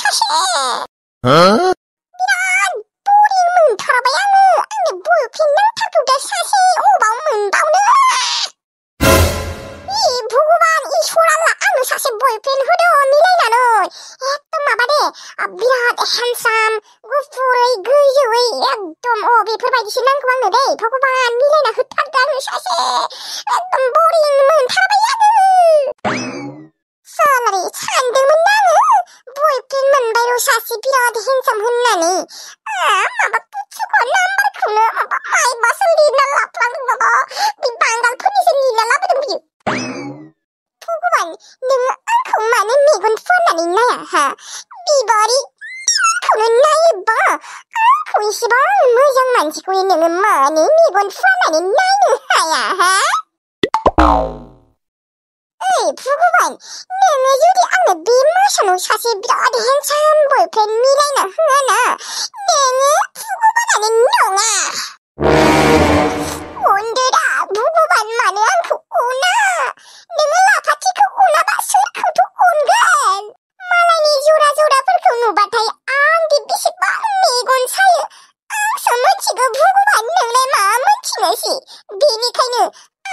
सासे बिराद बरिं मोनथारबाय आङो आंनि बयफ्रेन्ड नांथारगौ दा सासे अबाव मोनबावनो भगबान इसोर आल्ला आंनो सासे बयफ्रेन्ड होदो मिलायनानै एकदम माबा दे बिराद हेन्डसाम गुफुरै गोजौयै एकदम बेफोरबायदिसो नांगौ आंनो दे भगबान मिलायना होथारदो आंनो सासे एकदम बरिं मोनथारबाय आङो सालारि सानदोंमोन आङो बयफ्रेन्ड मोनबाय सासे बिराद हेन्डसाम होननानै माबा पुत्सुखौ नाम्बारखौनो माबा माइबासो लिरना लाफ्लांदों माबा बे बांगालफोरनिसो लिरना लाबोदों बियो भगबान नोङो आंखौ मानो मेगन फुवारनानै नाया हा बिबारि बिबारखौनो नायोबा आंखौ इसेबां मोजां मानसिखौ नोङो मानो मेगन फुवारनानै नायनो हाया हा ओइ भगबान नोङो जुदि आंनो बे मासाव सासे बिराद हेन्डसाम बयफ्रेन्ड मिलायना होआना नोङो भगबानानो नङा अनदोरा भगबान मानो आंखौ अना नोङो लाफाथिखौ अनाबा सोरखौथ' अनगोन मालायनि जरा जराफोरखौ नुबाथाय आंदि बेसेबां मेगन सायो आंसो मिथिगौ भगबान नोंलाय मा मिथिनोसै बेनिखायनो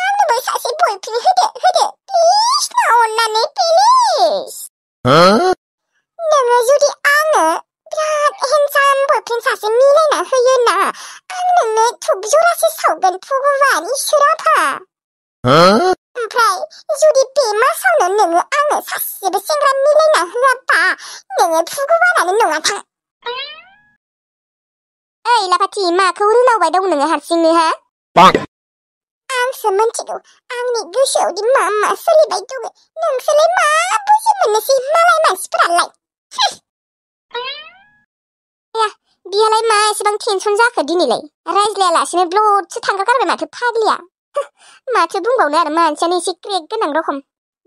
आंनोबो सासे बयफ्रेन्ड होदो प्लिज ना अननानै प्लिज नोङो जुदि आंनो बिराद हेन्डसाम बयफ्रेन्ड सासे मिलायना होयोना आं नोंनो धुप जरासे सावगोन भगबान इसोर आफा ओमफ्राय जुदि बे मासावनो नोङो आंनो सासेबो सेंग्रा मिलायना होआबा नोङो भगबानानो नङा थां ओइ लाफाथि माखौ रोलावबाय दं नोङो हारसिंनो हा आंसो मिथिगौ आंनि गोसोआवदि मा मा सोलिबाय दङ नोंसोरलाय मा बुजि मोननोसै मालाय मानसिफोरालाय बियालाय मा एसेबां टेनसन जाखो दिनैलाय रायज्लायालासिनो ब्लडसो थांगारगारबाय माथो फाग्लिया माथो बुंबावनो आरो मानसियानो एसे क्रेक गोनां रखम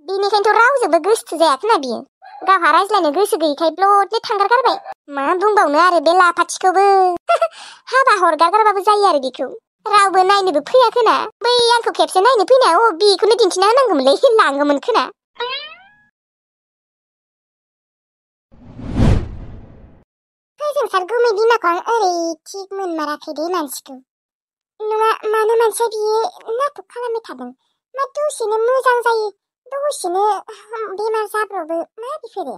बेनिखायनोथ' रावजोंबो गोसो जायाखैना बियो गावहा रायज्लायनो गोसो गैयैखाय ब्लडनो थांगारगारबाय मा बुंबावनो आरो बे लाफाथिखौबो हाबा हरगारगारबाबो जायो आरो बेखौ रावबो नायनोबो फैयाखैना बै आंखौ खेबसे नायनो फैनायाव बेखौनो दिन्थिना होनांगौमोनलै लाङोमोन खोना फोजोंसार गुमै बिमाखौ आं ओरै थिग मोनमाराखै दे मानसिखौ नङा मानो मानसिया बियो नाटक खालामबाय थादों मा दसेनो मोजां जायो दसेनो बेमार जाब्रबो मा बेफोरो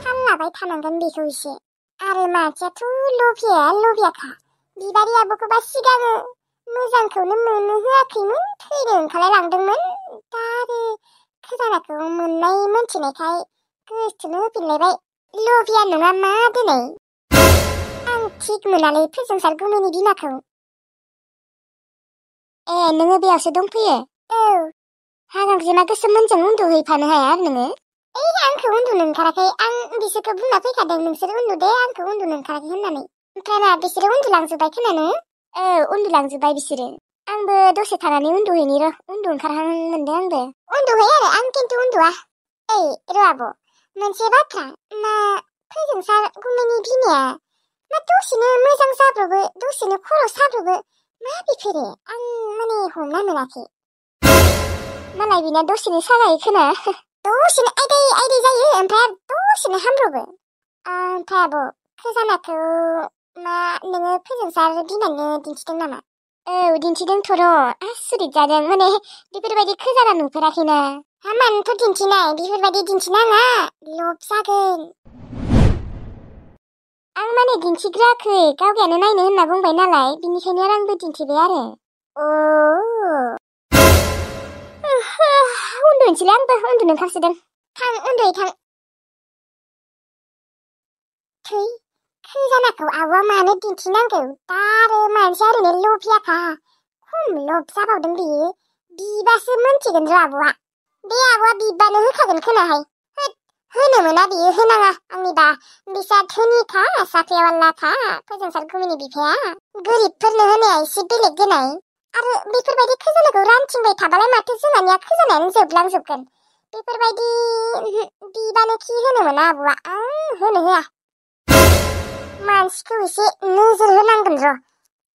थाल लाबाय थानांगोन बेखौ एसे आरो मानसियाथ' लभियाखा बिबारियाबोखौबा सिगाङो मोजांखौनो मोननो होआखैमोन थैनो ओंखारलायलांदोंमोन दा आरो खोनानायखौ मोननाय मोनथिनायखाय गोसोथोनो होफिनलायबाय लभिया नङा मा दिनै आं थिग मोनालै फोजोंसार गुमैनि बिमाखौ नोङो बेयावसो दंफैयो औ हागांजेमा गोसोममोनजों उन्दुहैफानो हाया आरो नोङो आंखौ उन्दुनो ओंखाराखै आं बिसोरखौ बुंना फैखादों नोंसोर उन्दुदे आंखौ उन्दुनो ओंखाराखै होननानै ओमफ्राय मा बिसोरो उन्दुलांजोब्बाय खोनानो औ उन्दुलांजोब्बाय बिसोरो आंबो दसे थानानै उन्दुहैनि र' उन्दु ओंखारहां मोनदों आंबो उन्दुहै आरो आं खिन्थु उन्दुआ र' आब' मोनसे बाथ्रा मा फोजोंसार गुमैनि बिमाया मा दसेनो मोजां जाब्रबो दसेनो खर' साब्रबो मा बेफोरो आं माने हमना मोनाखै मालाय बिना दसेनो सागायो खोना दसेनो आयदै जायो ओमफ्राय दसेनो हामब्रबो ओमफ्राय आब' खोजानाखौ मा नोङो फोजोंसार बिमानो दिन्थिदों नामा औ दिन्थिदोंथ' र' आसरित जादों माने बेफोरबायदि खोजाना नुफेराखैना मानोथ' दिन्थिनाय बेफोरबायदि दिन्थिनाङा लब जागोन आं माने दिन्थिग्राखै गावगायानो नायनो होनना बुंबाय नालाय बिनिखायनो आंबो दिन्थिबाय आरो उन्दुनोसैलै आंबो उन्दुनो ओंखारसोदों थां उन्दुयै थां थै खोजानाखौ आब'आ मानो दिन्थिनांगौ दा आरो मानसिया ओरैनो लभियाखा खम लब जाबावदों बियो बिबासो मोनथिगोन र' आब'आ बे आब'आ बिबानो होखागोन खोनाहाय होनो मोना बियो होनाङा आंनिबा बिसा धोनिखा साख्रियावलाखा फोजोंसार गुमैनि बिफाया गोरिबफोरनो होनाया एसे बेलेग देनाय आरो बेफोरबायदि खोजानाखौ रानथिंबाय थाबालाय माथो जोंहानिया खोजानायानो जोबलांजोबगोन बेफोरबायदि बिबानो खि होनो मोना आब'आ आं होनो होआ मानसिखौ एसे नोजोर होनांगोन र'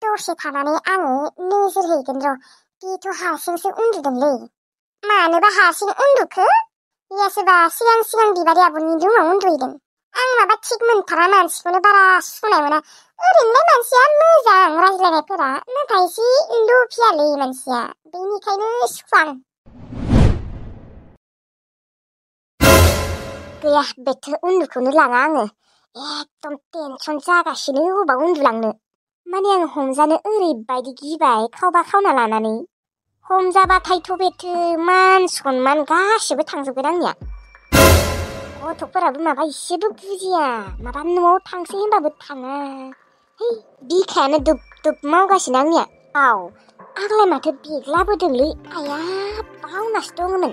दसे थानानै आङो नोजोर हैगोन र' बेथ' हारसिंसो उन्दुदोंलै मानोबा हारसिं उन्दुखो यासोबा सिगां बिबारि आब'नि रुमाव उन्दुहैदों। आं माबा थिग मोनथारा मानसिखौनो बारा सुनाय मोना। ओरैनोलाय मानसिया मोजां रायज्लायनायफोरा, नाथाय एसे लुफियालै मानसिया, बेनिखायनो सुखुआ आं। गैया बेथो उन्दुखौनो लाङा आङो। एकदम टेनसन जागासिनो अबाव उन्दुलांनो। माने आं हमजानो ओरैबायदि गिबाय खावबा खावना लानानै। हमजाबाथायथ' बेथो मान सनमान गासिबो थांजोबगोन आंनिया। गथ'फोराबो माबा इसेबो बुजिया, माबा न'आव थांसै होनबाबो थाङा। है बिखायानो दुब दुब मावगासिनो आंनिया। आग्लाय माथो बेग लाबोदोंलै, आया बावनासो दङमोन।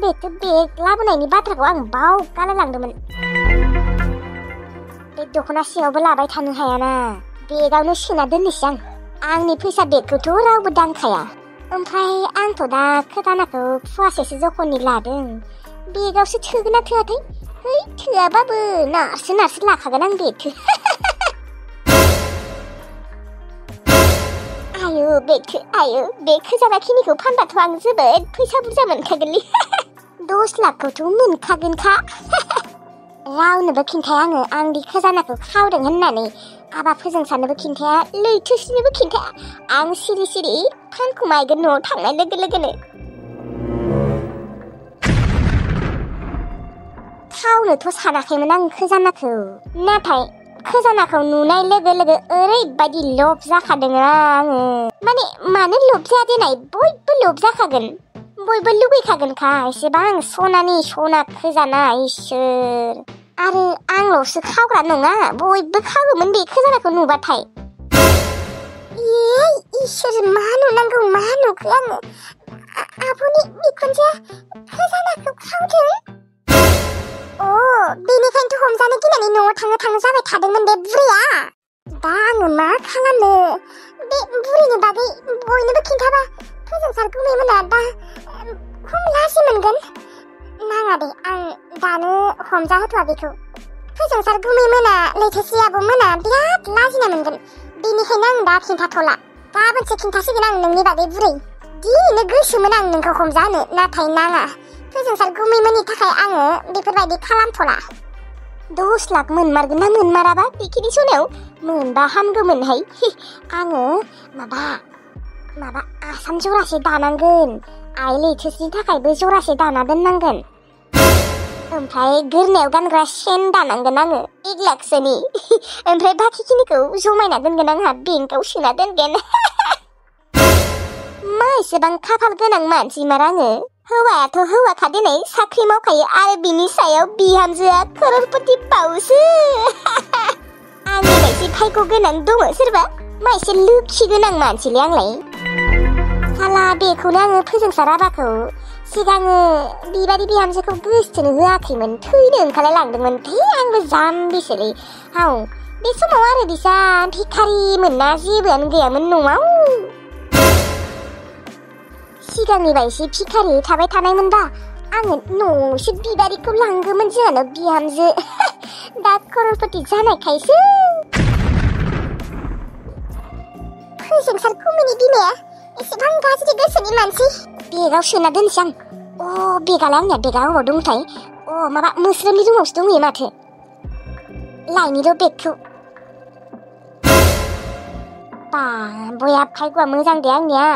बेथो बेग लाबोनायनि बाथ्राखौ आं बावगारलांदोंमोन। बे दख'ना सिङावबो लाबाय थानो हायाना, बेगावनो सोना दोननोसै आं। आंनि फैसा बेगखौथ' रावबो दांखाया। ओमफ्राय आंथ' दा खोथानाखौ फुवासेसो जखननि लादों। बेगावसो थोगोन ना थोआथाय? है थोआबाबो नारसो लाखागोन आं बेगखौ। आयु बे खोजानाखिनिखौ फानबाथ' आं जोबोद फैसा बुरजा मोनखागोनलै। 10 लाखखौथ' मोनखागोनखा। रावनोबो खिन्थाया आं दि खोजानाखौ खावदों होननानै। आबा फोजोंसारनोबो खिन्थाया, लैथोस्रिनोबो खिन्थाया। आं सिरि सिरि फानखुमायगोन न'आव थांनाय लोगो लोगोनो। खावनोथ' सानाखैमोन आं खोजानाखौ, नाथाय खोजानाखौ नुनाय लोगो लोगो ओरैबायदि लब जाखादों आङो। माने मानो लब जाया देनाय, बयबो लब जाखागोन, बयबो लुगैखागोनखा एसेबां सनानि सना खोजाना। इसोर, आरो आंल'सो खावग्रा नङा, बयबो खावोमोन बे खोजानाखौ नुबाथाय। इसोर मा नुनांगौ मा नुखो आङो। आब'नि बिखुनजोआ खोजानाखौ खावदों। बेनिखायनोथ' हमजानो गिनानै न'आव थाङो जाबाय थादोंमोन बे बुरैया। दा आङो मा खालामनो? बे बुरैनि बागै बयनोबो खिन्थाबा फोजोंसार गुमैमोना दा खम लाजि मोनगोन। नाङा दे, आं दानो हमजाहोथ'आ बेखौ। फोजोंसार गुमैमोना लैथोस्रि आब'मोना बिराद लाजिना मोनगोन। बेनिखायनो आं दा खिन्थाथ'ला, गाबोनसो खिन्थासिगोन आं नोंनि बागै बुरै। दिनैनो गोसोमोन आं नोंखौ हमजानो, नाथाय नाङा। फोजोंसार गुमैमोननि थाखाय आङो बेफोरबायदि खालामथ'ला। 10 लाख मोनमारगोन ना मोनमाराबा बेखिनि सनायाव? मोनबा हामगौमोनहाय। आङो माबा आसान जरासे दानांगोन। आइ लैथोस्रिनि थाखायबो जरासे दाना दोननांगोन। ओमफ्राय गोरनायाव गानग्रा सेन दानांगोन आङो 1 लाखसोनि। ओमफ्राय बाखिखिनिखौ जमायना दोनगोन आंहा बेंकआव सोना दोनगोन। मा एसेबां खाफाल गोनां मानसिमार आङो। हौवायाथ' हौवाखा दिनै साख्रि मावखायो, आरो बिनि सायाव बिहामजोआ खररपति बावसो। आंनि बायदि भाग्य गोनां दङ सोरबा? मा एसे लोखि गोनां मानसिलै आंलाय। साला बेखौनो आङो फोजोंसार आबाखौ सिगाङो बिबारि बिहामजोखौ गोसोथोनो होआखैमोन, थैनो ओंखारलाय लांदोंमोन। आंबो जाम्बिसोलै। बे समाव आरो बिसा भिखारिमोन ना, जेबोआनो गैयामोन न'आव। सिगांनि बायदि भिखारि थाबाय थानायमोनबा आङो न'सो बिबारिखौ लांगौमोन जोंहानाव बिहामजो। दा खररपति जानायखायसो। फोजोंसार गुमैनि बिमाया एसेबां गाज्रि गोसोनि मानसि। बेगाव सोना दोनसै आं। बेगालाय आंनिया बेगा अबाव दंथाय? माबा मोस्रोमनि रुमावसो दंहैयो माथो। लायनि र' बेगखौ। बया भाग्यआ मोजां दे आंनिया,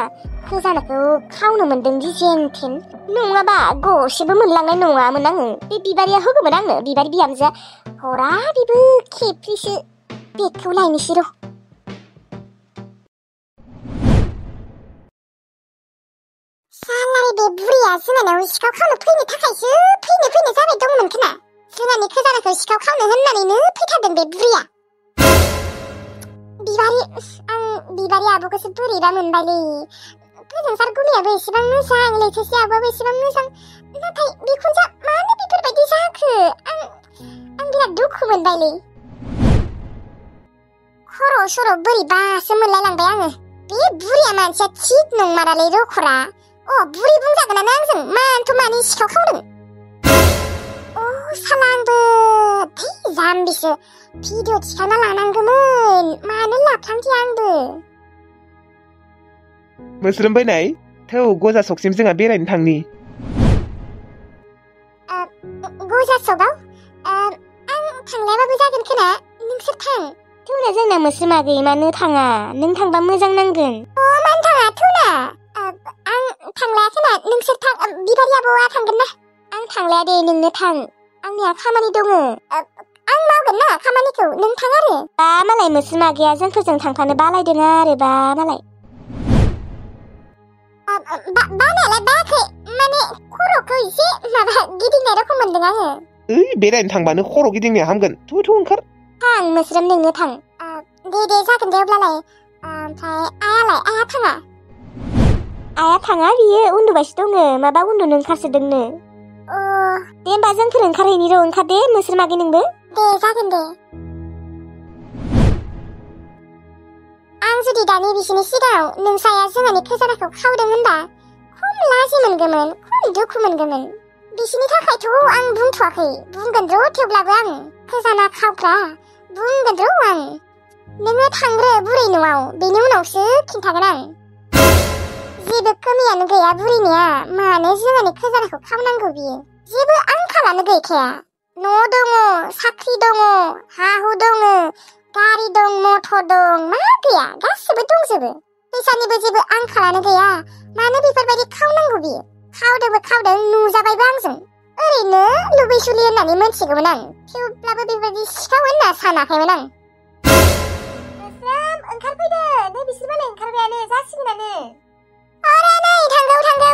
खोजानाखौ खावनो मोनदों दि जेनथेन। नङाबा गरसेबो मोनलांनाय नङामोन आङो। बे बिबारिया होगौमोन आंनो, बिबारि बिहामजोआ। हरा बेबो खेफ्रिसो। बेगखौ लायनोसै र'। सालाय बे बुरैया जोंहानाव सिखाव खावनो फैनो थाखायसो फैनो जाबाय दंमोन खोना। जोंहानि खोजानाखौ सिखाव खावनो होननानैनो फैथारदों बे बुरैया। आं बिबारि आब'खौसो बोरैबा मोनबायलै। फोजोंसार गुमैयाबो एसेबां मोजां, लैथोस्रि आब'आबो एसेबां मोजां, नाथाय बिखुनजोआ मानो बेफोरबायदि जाखो? आं बिराद दुखु मोनबायलै। खर' सर' बोरैबासो मोनलायलांबाय आङो। बे बुरैया मानसिया थिग नंमारालै रखरा। बुरै बुंजागोनानो आंजों, मानोथ' मानि सिखाव खावदों? साला आंबो जाम्बिसो। भिडिअ थिखांना लानांगौमोन, मानो लाफ्लांखै आंबो। मोस्रोम फैनाय, थौ गजा सकसिम जोंहा बेरायनो थांनि। मोस्रोम आगै मानो थाङा? नों थांबा मोजां नांगोन। मानो थाङा थौना? आं थांलाया खोना नोंसोर थां बिबारि आबौआ थांगोन ना? आं थांलाया दे नोंनो थां। आंनिया खामानि दङ। आं मावगोन ना खामानिखौ नों थां आरो। बा मालाय मोस्रोम आगैया जोंफोरजों थांफानो बालायदों आरो बा मालाय। बानायालाय बायाखै माने खर'खौ एसे माबा गिदिंनाय रखम मोनदों आङो। बेरायनो थांबानो खर' गिदिंनाया हामगोन। थु ओंखार। थां मोस्रोम नोंनो थां। दे जागोन दे अब्लालाय। ओमफ्राय आइया थाङा? आइया थाङा बियो उन्दुबायसो दङ माबा उन्दुनो ओंखारसोदोंनो। दे होमबा जोंफोर ओंखारहैनि र' ओंखार दे मोस्रोम आगै नोंबो। दे जागोन दे। आं जुदि दानि बिसिनि सिगाङाव नोंसाया जोंहानि खैजानाखौ खावदों होनबा खम लाजि मोनगौमोन खम दुखु मोनगौमोन। बिसिनि थाखायथ' आं बुंथ'वाखै बुंगोन र' थेवब्लाबो आं खैजाना खावग्रा बुंगोन र' आं। नोङो थांग्रो बुरै न'आव बेनि उनावसो खिन्थागोन आं। जेबो कमियानो गैया बुरैनिया मानो जोंहानि खैजानाखौ खावनांगौ बियो। जेबो आंखालानो गैखाया। न' दङ साख्रि दङ हा हु दङ गारि दं मटर दं मा गैया गासिबो दंजोबो। फैसानिबो जेबो आंखालानो गैया मानो बेफोरबायदि खावनांगौ बियो। खावदोंबो खावदों नुजाबायबो आंजों। ओरैनो लुबैसुलि होननानै मोनथिगौमोन आं थेवब्लाबो बेबायदि सिखाव होनना सानाखैमोन आं। ओंखारफैदो नै बिसोर मालाय ओंखारबायानो जासिगोनानो। अरे नै थांगौ।